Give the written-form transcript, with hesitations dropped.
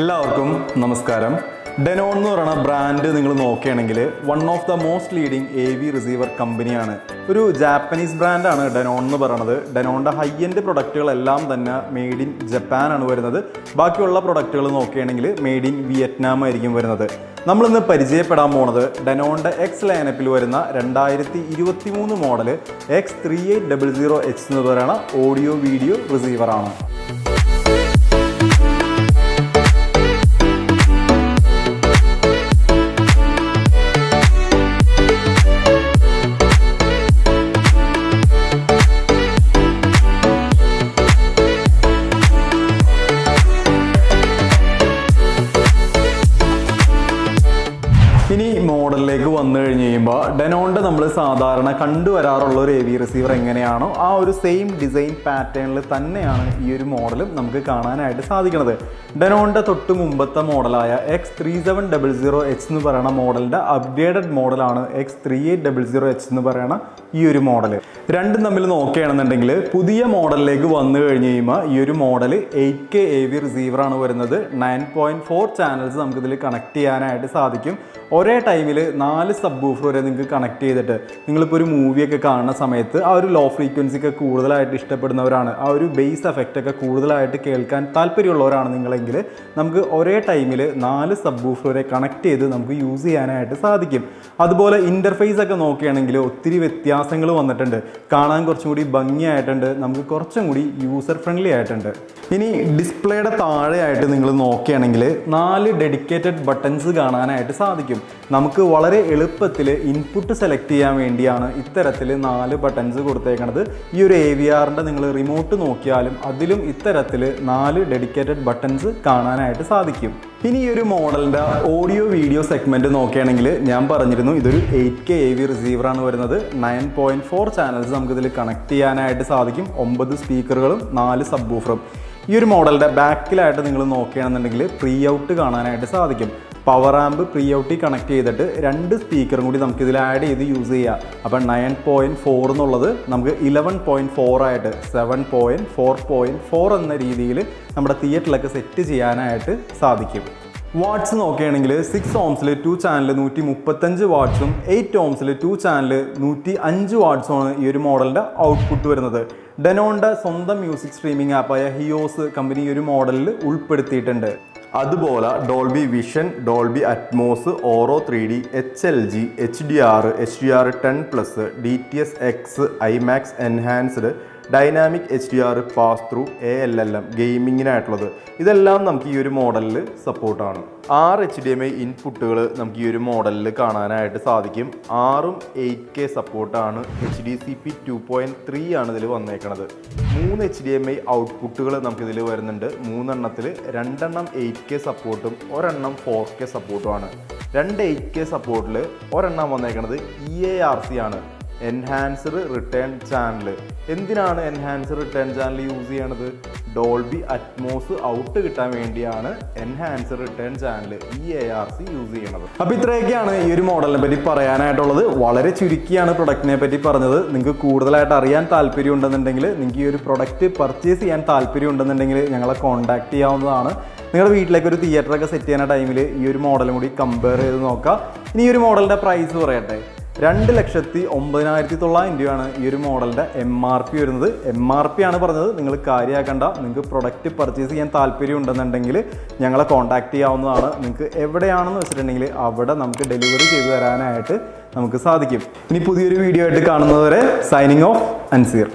എല്ലാവർക്കും നമസ്കാരം. ഡെനോൺ എന്ന് പറയുന്ന ബ്രാൻഡ് നിങ്ങൾ നോക്കുകയാണെങ്കിൽ one of the most leading AV receiver കമ്പനിയാണ്. ഒരു ജാപ്പനീസ് ബ്രാൻഡാണ് ഡെനോൺ എന്ന് പറയുന്നത്. ഡെനോണിൻ്റെ ഹൈ എൻഡ് പ്രൊഡക്റ്റുകളെല്ലാം തന്നെ മെയ്ഡ് ഇൻ ജപ്പാനാണ് വരുന്നത്. ബാക്കിയുള്ള പ്രൊഡക്റ്റുകൾ നോക്കുകയാണെങ്കിൽ മെയ്ഡ് ഇൻ വിയറ്റ്നാം ആയിരിക്കും വരുന്നത്. നമ്മളിന്ന് പരിചയപ്പെടാൻ പോണത് ഡെനോണിൻ്റെ എക്സ് ലൈനപ്പിൽ വരുന്ന 2023 മോഡൽ X3800H എന്ന് പറയുന്ന ഓഡിയോ വീഡിയോ റിസീവറാണ്. ഇനി മോഡലിലേക്ക് വന്നു കഴിഞ്ഞ് കഴിയുമ്പോൾ ഡെനോണിൻ്റെ നമ്മൾ സാധാരണ കണ്ടുവരാറുള്ള ഒരു AV റിസീവർ എങ്ങനെയാണോ ആ ഒരു സെയിം ഡിസൈൻ പാറ്റേണിൽ തന്നെയാണ് ഈ ഒരു മോഡലും നമുക്ക് കാണാനായിട്ട് സാധിക്കുന്നത്. ഡെനോണിൻ്റെ തൊട്ട് മുമ്പത്തെ മോഡലായ X3700H എന്ന് പറയുന്ന മോഡലിൻ്റെ അപ്ഗ്രേഡഡ് മോഡലാണ് X3800H എന്ന് പറയുന്ന ഈ ഒരു മോഡൽ. രണ്ടും തമ്മിൽ നോക്കുകയാണെന്നുണ്ടെങ്കിൽ പുതിയ മോഡലിലേക്ക് വന്നു കഴിഞ്ഞ് കഴിയുമ്പോൾ ഈ ഒരു മോഡൽ 8K AV റിസീവറാണ് വരുന്നത്. 9.4 ചാനൽസ് നമുക്കിതിൽ കണക്ട് ചെയ്യാനായിട്ട് സാധിക്കും. ഒരേ ടൈമിൽ 4 സബ് വൂഫർ വരെ നിങ്ങൾക്ക് കണക്ട് ചെയ്തിട്ട് നിങ്ങളിപ്പോൾ ഒരു മൂവിയൊക്കെ കാണുന്ന സമയത്ത് ആ ഒരു ലോ ഫ്രീക്വൻസിയൊക്കെ കൂടുതലായിട്ട് ഇഷ്ടപ്പെടുന്നവരാണ്, ആ ഒരു ബേസ് എഫക്റ്റ് ഒക്കെ കൂടുതലായിട്ട് കേൾക്കാൻ താല്പര്യമുള്ളവരാണ് നിങ്ങളെങ്കിൽ നമുക്ക് ഒരേ ടൈമിൽ 4 സബ് വൂഫർ വരെ കണക്ട് ചെയ്ത് നമുക്ക് യൂസ് ചെയ്യാനായിട്ട് സാധിക്കും. അതുപോലെ ഇൻ്റർഫേസ് ഒക്കെ നോക്കുകയാണെങ്കിൽ ഒത്തിരി വ്യത്യാസങ്ങൾ വന്നിട്ടുണ്ട്. കാണാൻ കുറച്ചും കൂടി ഭംഗിയായിട്ടുണ്ട്, നമുക്ക് കുറച്ചും കൂടി യൂസർ ഫ്രണ്ട്ലി ആയിട്ടുണ്ട്. ഇനി ഡിസ്പ്ലേയുടെ താഴെയായിട്ട് നിങ്ങൾ നോക്കുകയാണെങ്കിൽ 4 ഡെഡിക്കേറ്റഡ് ബട്ടൺസ് കാണാനായിട്ട് സാധിക്കും. നമുക്ക് വളരെ എളുപ്പത്തിൽ ഇൻപുട്ട് സെലക്ട് ചെയ്യാൻ വേണ്ടിയാണ് ഇത്തരത്തിൽ 4 ബട്ടൺസ് കൊടുത്തേക്കുന്നത്. ഈ ഒരു AVRൻ്റെ നിങ്ങൾ റിമോട്ട് നോക്കിയാലും അതിലും ഇത്തരത്തിൽ 4 ഡെഡിക്കേറ്റഡ് ബട്ടൺസ് കാണാനായിട്ട് സാധിക്കും. ഇനി ഈ ഒരു മോഡലിൻ്റെ ഓഡിയോ വീഡിയോ സെഗ്മെൻറ്റ് നോക്കുകയാണെങ്കിൽ ഞാൻ പറഞ്ഞിരുന്നു ഇതൊരു 8K AV റിസീവറാണ് വരുന്നത്. 9.4 ചാനൽസ് നമുക്കിതിൽ കണക്ട് ചെയ്യാനായിട്ട് സാധിക്കും. 9 സ്പീക്കറുകളും 4 സബ് വൂഫറും. ഈ ഒരു മോഡലിൻ്റെ ബാക്കിലായിട്ട് നിങ്ങൾ നോക്കുകയാണെന്നുണ്ടെങ്കിൽ പ്രീ ഔട്ട് കാണാനായിട്ട് സാധിക്കും. പവർ ആമ്പ് പ്രീ ഔട്ടിൽ കണക്ട് ചെയ്തിട്ട് 2 സ്പീക്കറും കൂടി നമുക്കിതിൽ ആഡ് ചെയ്ത് യൂസ് ചെയ്യാം. അപ്പം 9.4 എന്നുള്ളത് നമുക്ക് 11.4 ആയിട്ട് 7.4.4 എന്ന രീതിയിൽ നമ്മുടെ തിയേറ്ററിലൊക്കെ സെറ്റ് ചെയ്യാനായിട്ട് സാധിക്കും. വാട്ട്സ് നോക്കുകയാണെങ്കിൽ 6 ohmസിൽ 2 ചാനൽ 135 വാട്ട്സും 8 ohmസിൽ 2 ചാനൽ 105 വാട്ട്സുമാണ് ഈ ഒരു മോഡലിൻ്റെ ഔട്ട്പുട്ട് വരുന്നത്. ഡെനോണിൻ്റെ സ്വന്തം മ്യൂസിക് സ്ട്രീമിംഗ് ആപ്പായ ഹിയോസ് കമ്പനി ഈ ഒരു മോഡലിൽ ഉൾപ്പെടുത്തിയിട്ടുണ്ട്. അതുപോലെ Dolby vision, Dolby Atmos, Auro 3D, HLG, HDR, HDR10+, DTS X, IMAX enhanced, dynamic HDR, pass through, ALLM ഗെയിമിങ്ങിനായിട്ടുള്ളത്. ഇതെല്ലാം നമുക്ക് ഈ ഒരു മോഡലിൽ സപ്പോർട്ടാണ്. 6 HDMI ഇൻപുട്ടുകൾ നമുക്ക് ഈ ഒരു മോഡലിൽ കാണാനായിട്ട് സാധിക്കും. 6ഉം 8K സപ്പോർട്ടാണ്. HDCP 2.3 ആണ് ഇതിൽ വന്നേക്കണത്. 3 HDMI ഔട്ട്പുട്ടുകൾ നമുക്കിതിൽ വരുന്നുണ്ട്. 3 എണ്ണത്തിൽ 2 എണ്ണം 8K സപ്പോർട്ടും 1 എണ്ണം 4K സപ്പോർട്ടുമാണ്. 2 8K സപ്പോർട്ടിൽ 1 എണ്ണം വന്നേക്കണത് EARC ആണ്, എൻഹാൻസ്ഡ് റിട്ടേൺ ചാനൽ. എന്തിനാണ് എൻഹാൻസ്ഡ് റിട്ടേൺ ചാനൽ യൂസ് ചെയ്യണത്? ഡോൾബി അറ്റ്മോസ് ഔട്ട് കിട്ടാൻ വേണ്ടിയാണ് enhanced return channel EARC use ചെയ്യണത്. അപ്പോൾ ഇത്രയൊക്കെയാണ് ഈ ഒരു മോഡലിനെ പറ്റി പറയാനായിട്ടുള്ളത്. വളരെ ചുരുക്കിയാണ് പ്രൊഡക്റ്റിനെ പറ്റി പറഞ്ഞത്. നിങ്ങൾക്ക് കൂടുതലായിട്ട് അറിയാൻ താല്പര്യം ഉണ്ടെന്നുണ്ടെങ്കിൽ, നിങ്ങൾക്ക് ഈ ഒരു പ്രൊഡക്റ്റ് പർച്ചേസ് ചെയ്യാൻ താല്പര്യം ഉണ്ടെന്നുണ്ടെങ്കിൽ ഞങ്ങളെ കോൺടാക്ട് ചെയ്യാവുന്നതാണ്. നിങ്ങളുടെ വീട്ടിലേക്ക് ഒരു തിയേറ്ററൊക്കെ സെറ്റ് ചെയ്യുന്ന ടൈമിൽ ഈ ഒരു മോഡലും കൂടി കമ്പയർ ചെയ്ത് നോക്കാം. ഇനി ഈ ഒരു മോഡലിൻ്റെ പ്രൈസ് പറയട്ടെ. 2,09,900 രൂപയാണ് ഈ ഒരു മോഡലിൻ്റെ MRP വരുന്നത്. MRP ആണ് പറഞ്ഞത്, നിങ്ങൾ കാര്യമാക്കണ്ട. നിങ്ങൾക്ക് പ്രൊഡക്റ്റ് പർച്ചേസ് ചെയ്യാൻ താല്പര്യം ഉണ്ടെന്നുണ്ടെങ്കിൽ ഞങ്ങളെ കോൺടാക്ട് ചെയ്യാവുന്നതാണ്. നിങ്ങൾക്ക് എവിടെയാണെന്ന് വെച്ചിട്ടുണ്ടെങ്കിൽ അവിടെ നമുക്ക് ഡെലിവറി ചെയ്തു തരാനായിട്ട് നമുക്ക് സാധിക്കും. ഇനി പുതിയൊരു വീഡിയോ ആയിട്ട് കാണുന്നതുവരെ സൈനിങ് ഓഫ് അൻസീർ.